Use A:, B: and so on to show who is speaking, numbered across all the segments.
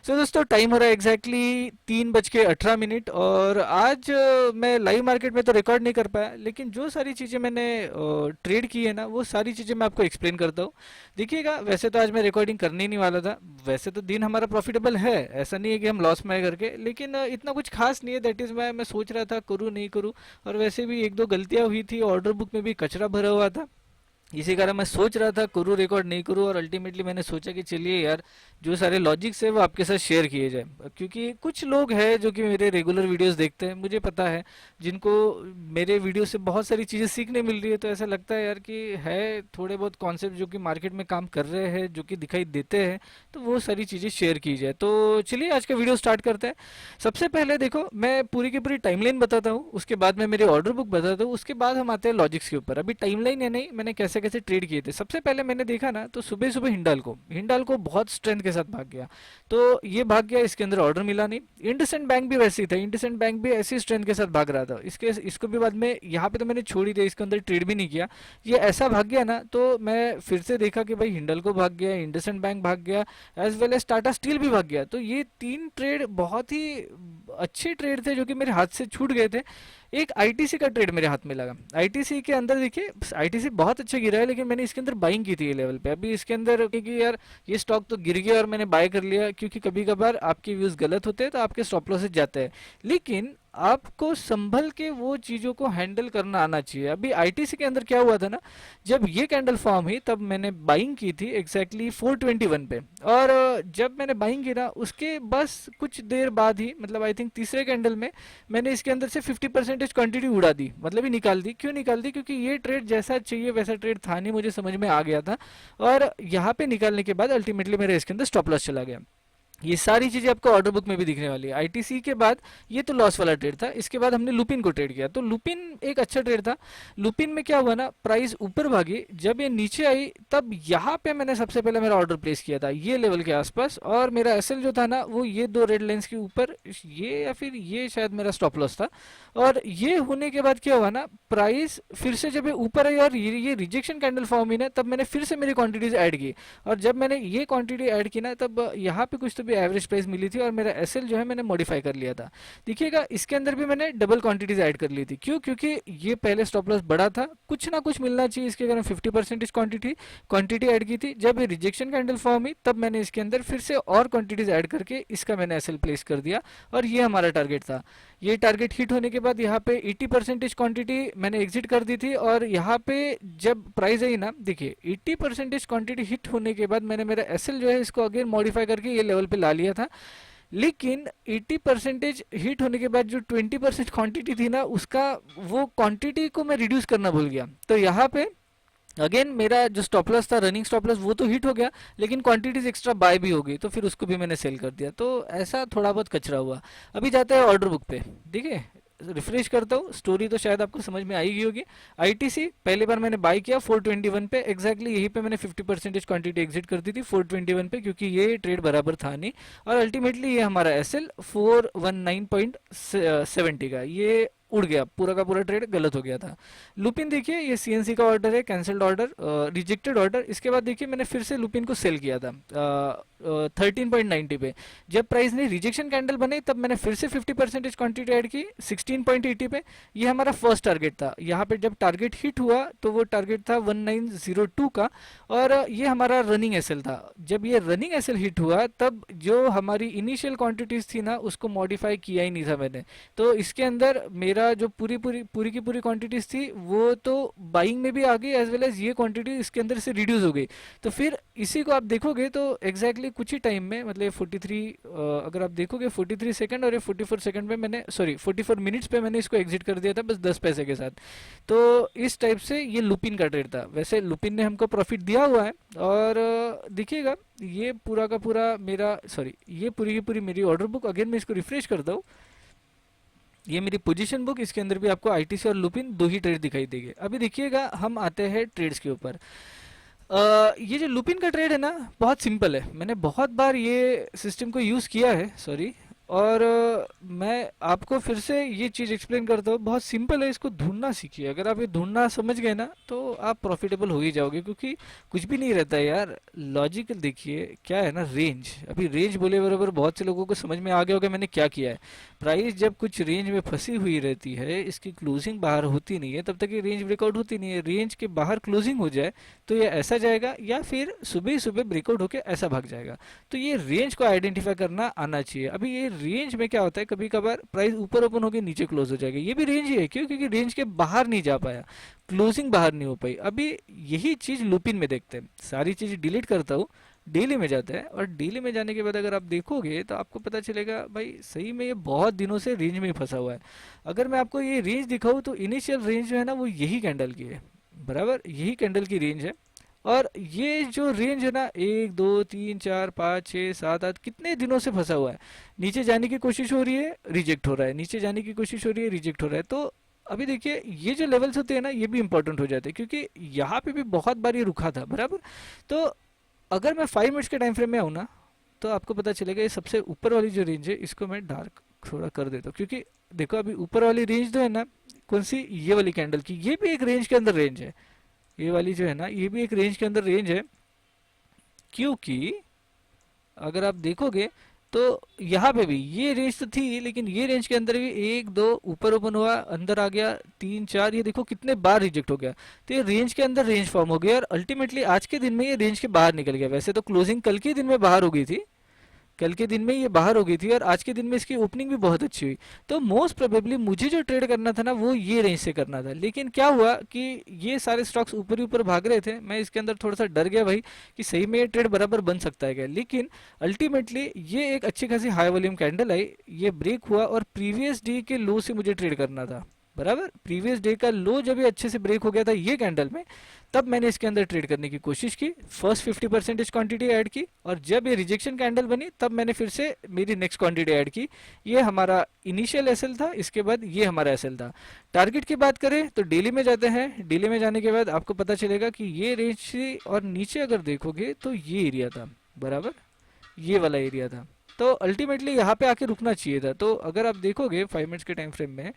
A: सो दोस्तों, टाइम हो रहा है एग्जैक्टली 3:18 और आज मैं लाइव मार्केट में तो रिकॉर्ड नहीं कर पाया, लेकिन जो सारी चीज़ें मैंने ट्रेड की है ना, वो सारी चीज़ें मैं आपको एक्सप्लेन करता हूँ। देखिएगा, वैसे तो आज मैं रिकॉर्डिंग करने ही नहीं वाला था। वैसे तो दिन हमारा प्रॉफिटेबल है, ऐसा नहीं है कि हम लॉस में आए करके, लेकिन इतना कुछ खास नहीं है। दैट इज़ मैं सोच रहा था करूँ नहीं करूँ। और वैसे भी एक दो गलतियाँ हुई थी, ऑर्डर बुक में भी कचरा भरा हुआ था। इसी कारण मैं सोच रहा था करूँ रिकॉर्ड नहीं करूँ, और अल्टीमेटली मैंने सोचा कि चलिए यार, जो सारे लॉजिक्स है वो आपके साथ शेयर किए जाए। क्योंकि कुछ लोग हैं जो कि मेरे रेगुलर वीडियोस देखते हैं, मुझे पता है, जिनको मेरे वीडियो से बहुत सारी चीज़ें सीखने मिल रही है। तो ऐसा लगता है यार कि है थोड़े बहुत कॉन्सेप्ट जो कि मार्केट में काम कर रहे हैं, जो कि दिखाई देते हैं, तो वो सारी चीज़ें शेयर की जाए। तो चलिए आज का वीडियो स्टार्ट करते हैं। सबसे पहले देखो, मैं पूरी की पूरी टाइमलाइन बताता हूँ, उसके बाद मैं मेरे ऑर्डर बुक बताता हूँ, उसके बाद हम आते हैं लॉजिक्स के ऊपर। अभी टाइमलाइन है नहीं, मैंने कैसे कैसे ट्रेड किए थे। सबसे पहले मैंने देखा ना, तो सुबह सुबह हिंडाल को बहुत स्ट्रेंथ के साथ भाग गया। तो ये भाग गया, इसके अंदर ऑर्डर मिला नहीं। इंडसइंड बैंक भी वैसे ही था, इंडसइंड बैंक भी ऐसी स्ट्रेंथ के साथ भाग रहा था। इसको भी बाद में यहाँ पे तो मैंने छोड़ ही दिया, इसके अंदर ट्रेड भी नहीं किया। ये ऐसा भाग गया ना, तो मैं फिर से देखा कि भाई हिंडल को भाग गया, इंडसइंड बैंक भाग गया, as well as Tata steel भी भाग गया। तो ये तीन ट्रेड बहुत ही अच्छे ट्रेड थे जो कि मेरे हाथ से छूट गए थे। एक आईटीसी का ट्रेड मेरे हाथ में लगा। आईटीसी के अंदर देखिए, आईटीसी बहुत अच्छा गिरा है, लेकिन मैंने इसके अंदर बाइंग की थी ये लेवल पे। अभी इसके अंदर क्योंकि यार ये स्टॉक तो गिर गया और मैंने बाय कर लिया, क्योंकि कभी कभार आपके व्यूज गलत होते हैं तो आपके स्टॉप लॉसेस जाते हैं। लेकिन आपको संभल के वो चीज़ों को हैंडल करना आना चाहिए। अभी आईटीसी के अंदर क्या हुआ था ना, जब ये कैंडल फॉर्म हुई तब मैंने बाइंग की थी एग्जैक्टली 421 पे। और जब मैंने बाइंग की ना, उसके बस कुछ देर बाद ही, मतलब आई थिंक तीसरे कैंडल में, मैंने इसके अंदर से 50% क्वांटिटी उड़ा दी, मतलब ही निकाल दी। क्यों निकाल दी? क्योंकि ये ट्रेड जैसा चाहिए वैसा ट्रेड था नहीं, मुझे समझ में आ गया था। और यहाँ पे निकालने के बाद अल्टीमेटली मेरे इसके अंदर स्टॉप लॉस चला गया। ये सारी चीजें आपको ऑर्डर बुक में भी दिखने वाली है। आईटीसी के बाद ये तो लॉस वाला ट्रेड था, इसके बाद हमने लुपिन को ट्रेड किया। तो लुपिन एक अच्छा ट्रेड था। लुपिन में क्या हुआ ना, प्राइस ऊपर भागी, जब ये नीचे आई तब यहाँ पे मैंने सबसे पहले मेरा ऑर्डर प्लेस किया था ये लेवल के आसपास। और मेरा एसएल जो था ना, वो ये दो रेड लाइंस के ऊपर, ये या फिर ये शायद मेरा स्टॉप लॉस था। और ये होने के बाद क्या हुआ ना, प्राइस फिर से जब ये ऊपर आई और ये रिजेक्शन कैंडल फॉर्म हुई ना, तब मैंने फिर से मेरी क्वांटिटीज ऐड की। और जब मैंने ये क्वांटिटी ऐड की ना, तब यहाँ पे कुछ तो भी एवरेज प्राइस मिली थी, और मेरा एसएल जो है मैंने मॉडिफाई कर लिया था। देखिएगा, इसके अंदर भी मैंने डबल क्वांटिटीज ऐड कर ली थी। क्यों? क्योंकि ये पहले स्टॉप लॉस बड़ा था, कुछ ना कुछ मिलना चाहिए, इसके कारण 50% क्वांटिटी क्वांटिटी ऐड की थी। जब ये रिजेक्शन कैंडल फॉर्म हुई तब मैंने इसके अंदर फिर से और क्वांटिटीज ऐड करके इसका मैंने एसएल प्लेस कर दिया। और ये हमारा टारगेट था। ये टारगेट हिट होने के बाद यहाँ पे 80% क्वांटिटी मैंने एग्जिट कर दी थी। और यहाँ पे जब प्राइस आई ना, देखिए 80% क्वांटिटी हिट होने के बाद मैंने मेरा एसएल जो है इसको अगेन मॉडिफाई करके ये लेवल पे ला लिया था। लेकिन 80% हिट होने के बाद जो 20% क्वांटिटी थी ना, उसका वो क्वांटिटी को मैं रिड्यूस करना भूल गया। तो यहाँ पे अगेन मेरा जो स्टॉप लॉस था, रनिंग स्टॉप लॉस, वो तो हिट हो गया, लेकिन क्वांटिटीज एक्स्ट्रा बाय भी हो गई, तो फिर उसको भी मैंने सेल कर दिया। तो ऐसा थोड़ा बहुत कचरा हुआ। अभी जाते हैं ऑर्डर बुक पे। देखिए, रिफ्रेश करता हूँ, स्टोरी तो शायद आपको समझ में आई गई होगी। आईटीसी पहली बार मैंने बाय किया 421 पे, एग्जैक्टली यहीं पे मैंने 50% क्वांटिटी एग्जिट कर दी थी 421 पे, क्योंकि ये ट्रेड बराबर था नहीं। और अल्टीमेटली ये हमारा एसएल 419.70 का ये उड़ गया, पूरा का पूरा ट्रेड गलत हो गया था। लुपिन देखिए, ये सीएनसी का ऑर्डर है, कैंसल्ड ऑर्डर, रिजेक्टेड ऑर्डर। इसके बाद देखिए मैंने फिर से लुपिन को सेल किया था 13.90 पे। जब प्राइस ने रिजेक्शन कैंडल बने तब मैंने फिर से 50% क्वांटिटी ऐड की 16.80 पे। ये हमारा फर्स्ट टारगेट था। यहाँ पे जब टारगेट हिट हुआ तो वो टारगेट था 1902 का। और ये हमारा रनिंग एसएल था। जब ये रनिंग एसएल हिट हुआ तब जो हमारी इनिशियल क्वांटिटीज थी ना, उसको मॉडिफाई किया ही नहीं था मैंने। तो इसके अंदर मेरा जो पूरी की पूरी क्वांटिटीज थी, वो तो बाइंग में भी आ गई, एज वेल एज ये क्वांटिटी इसके अंदर से रिड्यूस हो गई। तो फिर इसी को आप देखोगे तो एग्जैक्टली कुछ ही टाइम में, मतलब 43, अगर आप देखोगे 43 सेकंड और ये 44 सेकंड पे मैंने, सॉरी 44 मिनट्स पे मैंने इसको एग्जिट कर दिया था, बस 10 पैसे के साथ। तो इस टाइप से ये लुपिन का ट्रेड था। वैसे लुपिन ने हमको प्रॉफिट दिया हुआ है। और देखिएगा, ये पूरा का पूरा मेरा, सॉरी ये पूरी की पूरी मेरी ऑर्डर बुक, अगेन मैं इसको रिफ्रेश करता हूँ, ये मेरी पोजीशन बुक, इसके अंदर भी आपको आईटीसी और लुपिन दो ही ट्रेड दिखाई देंगे। अभी देखिएगा, हम आते हैं ट्रेड्स के ऊपर। ये जो लुपिन का ट्रेड है ना, बहुत सिंपल है, मैंने बहुत बार ये सिस्टम को यूज़ किया है, सॉरी। और मैं आपको फिर से ये चीज़ एक्सप्लेन करता हूँ, बहुत सिंपल है, इसको ढूंढना सीखिए। अगर आप ये ढूंढना समझ गए ना तो आप प्रॉफिटेबल हो ही जाओगे, क्योंकि कुछ भी नहीं रहता है यार। लॉजिकल देखिए क्या है ना, रेंज। अभी रेंज बोले बराबर बहुत से लोगों को समझ में आ गया होगा मैंने क्या किया है। प्राइस जब कुछ रेंज में फंसी हुई रहती है, इसकी क्लोजिंग बाहर होती नहीं है, तब तक ये रेंज ब्रेकआउट होती नहीं है। रेंज के बाहर क्लोजिंग हो जाए तो ये ऐसा जाएगा, या फिर सुबह ही सुबह ब्रेकआउट होकर ऐसा भाग जाएगा। तो ये रेंज को आइडेंटिफाई करना आना चाहिए। अभी ये रेंज में क्या होता है, कभी कभार प्राइस ऊपर ओपन होकर नीचे क्लोज हो जाएगा, ये भी रेंज ही है। क्यों? क्योंकि रेंज के बाहर नहीं जा पाया, क्लोजिंग बाहर नहीं हो पाई। अभी यही चीज लुपिन में देखते हैं। सारी चीज डिलीट करता हूँ, डेली में जाता है, और डेली में जाने के बाद अगर आप देखोगे तो आपको पता चलेगा भाई सही में ये बहुत दिनों से रेंज में ही फंसा हुआ है। अगर मैं आपको ये रेंज दिखाऊं तो इनिशियल रेंज जो है ना वो यही कैंडल की है, बराबर यही कैंडल की रेंज है। और ये जो रेंज है ना, 1 2 3 4 5 6 7 8, कितने दिनों से फंसा हुआ है। नीचे जाने की कोशिश हो रही है, रिजेक्ट हो रहा है, नीचे जाने की कोशिश हो रही है, रिजेक्ट हो रहा है। तो अभी देखिए ये जो लेवल्स होते हैं ना, ये भी इंपॉर्टेंट हो जाते हैं, क्योंकि यहाँ पे भी बहुत बार ये रुका था, बराबर। तो अगर मैं 5 मिनट्स के टाइम फ्रेम में आऊँ ना, तो आपको पता चलेगा ये सबसे ऊपर वाली जो रेंज है, इसको मैं डार्क थोड़ा कर देता हूँ, क्योंकि देखो अभी ऊपर वाली रेंज जो है ना, कौन सी, ये वाली कैंडल की, ये भी एक रेंज के अंदर रेंज है। ये वाली जो है ना, ये भी एक रेंज के अंदर रेंज है। क्योंकि अगर आप देखोगे तो यहाँ पे भी ये रेंज तो थी, लेकिन ये रेंज के अंदर भी 1 2 ऊपर ओपन हुआ, अंदर आ गया, 3 4, ये देखो कितने बार रिजेक्ट हो गया। तो ये रेंज के अंदर रेंज फॉर्म हो गया, और अल्टीमेटली आज के दिन में ये रेंज के बाहर निकल गया। वैसे तो क्लोजिंग कल के दिन में बाहर हो गई थी, कल के दिन में ये बाहर हो गई थी, और आज के दिन में इसकी ओपनिंग भी बहुत अच्छी हुई। तो मोस्ट प्रोबेबली मुझे जो ट्रेड करना था ना, वो ये रेंज से करना था। लेकिन क्या हुआ कि ये सारे स्टॉक्स ऊपर ही ऊपर भाग रहे थे, मैं इसके अंदर थोड़ा सा डर गया भाई कि सही में ये ट्रेड बराबर बन सकता है क्या। लेकिन अल्टीमेटली ये एक अच्छी खासी हाई वॉल्यूम कैंडल आई, ये ब्रेक हुआ, और प्रीवियस डे के लो से मुझे ट्रेड करना था, बराबर। प्रीवियस डे का लो जब ये अच्छे से ब्रेक हो गया था ये कैंडल में, तब मैंने इसके अंदर ट्रेड करने की कोशिश की, फर्स्ट 50% क्वांटिटी ऐड की, और जब ये रिजेक्शन कैंडल बनी तब मैंने फिर से मेरी नेक्स्ट क्वांटिटी ऐड की। ये हमारा इनिशियल एसएल था, इसके बाद ये हमारा एसएल था। टारगेट की बात करें तो डेली में जाते हैं। डेली में जाने के बाद आपको पता चलेगा कि ये रेंज थी, और नीचे अगर देखोगे तो ये एरिया था, बराबर ये वाला एरिया था। तो अल्टीमेटली यहाँ पे आके रुकना चाहिए था। तो अगर आप देखोगे 5 मिनट्स के टाइम फ्रेम में,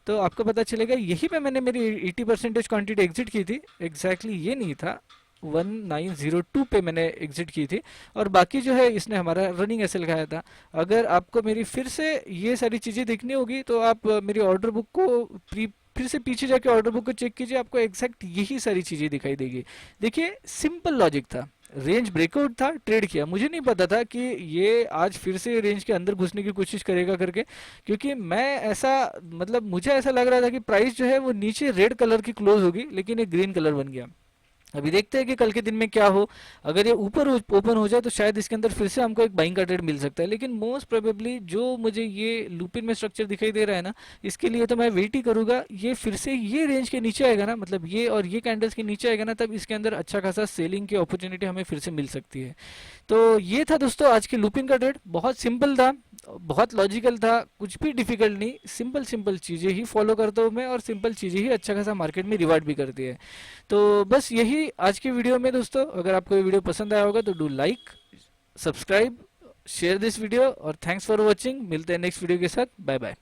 A: तो आपको पता चलेगा यही पे मैंने मेरी 80% क्वांटिटी एग्जिट की थी। एग्जैक्टली ये नहीं था, 1902 पे मैंने एग्जिट की थी, और बाकी जो है इसने हमारा रनिंग एसएल खाया था। अगर आपको मेरी फिर से ये सारी चीज़ें देखनी होगी तो आप मेरी ऑर्डर बुक को फिर से पीछे जाके ऑर्डर बुक को चेक कीजिए, आपको एग्जैक्ट यही सारी चीज़ें दिखाई देगी। देखिए सिंपल लॉजिक था, रेंज ब्रेकआउट था, ट्रेड किया। मुझे नहीं पता था कि ये आज फिर से रेंज के अंदर घुसने की कोशिश करेगा करके, क्योंकि मैं ऐसा, मतलब मुझे ऐसा लग रहा था कि प्राइस जो है वो नीचे रेड कलर की क्लोज होगी, लेकिन ये ग्रीन कलर बन गया। अभी देखते हैं कि कल के दिन में क्या हो। अगर ये ऊपर ओपन हो जाए तो शायद इसके अंदर फिर से हमको एक बाइंग का ट्रेड मिल सकता है। लेकिन मोस्ट प्रोबेबली जो मुझे ये लूपिन में स्ट्रक्चर दिखाई दे रहा है ना, इसके लिए तो मैं वेट ही करूंगा। ये फिर से ये रेंज के नीचे आएगा ना, मतलब ये और ये कैंडल्स के नीचे आएगा ना, तब इसके अंदर अच्छा खासा सेलिंग की अपॉर्चुनिटी हमें फिर से मिल सकती है। तो ये था दोस्तों आज के लूपिन का ट्रेड। बहुत सिंपल था, बहुत लॉजिकल था, कुछ भी डिफिकल्ट नहीं। सिंपल सिंपल चीज़ें ही फॉलो करता हूँ मैं, और सिंपल चीज़ें ही अच्छा खासा मार्केट में रिवार्ड भी करती है। तो बस यही आज की वीडियो में दोस्तों। अगर आपको ये वीडियो पसंद आया होगा तो do like, subscribe, share this video, और थैंक्स फॉर वॉचिंग। मिलते हैं नेक्स्ट वीडियो के साथ। Bye bye.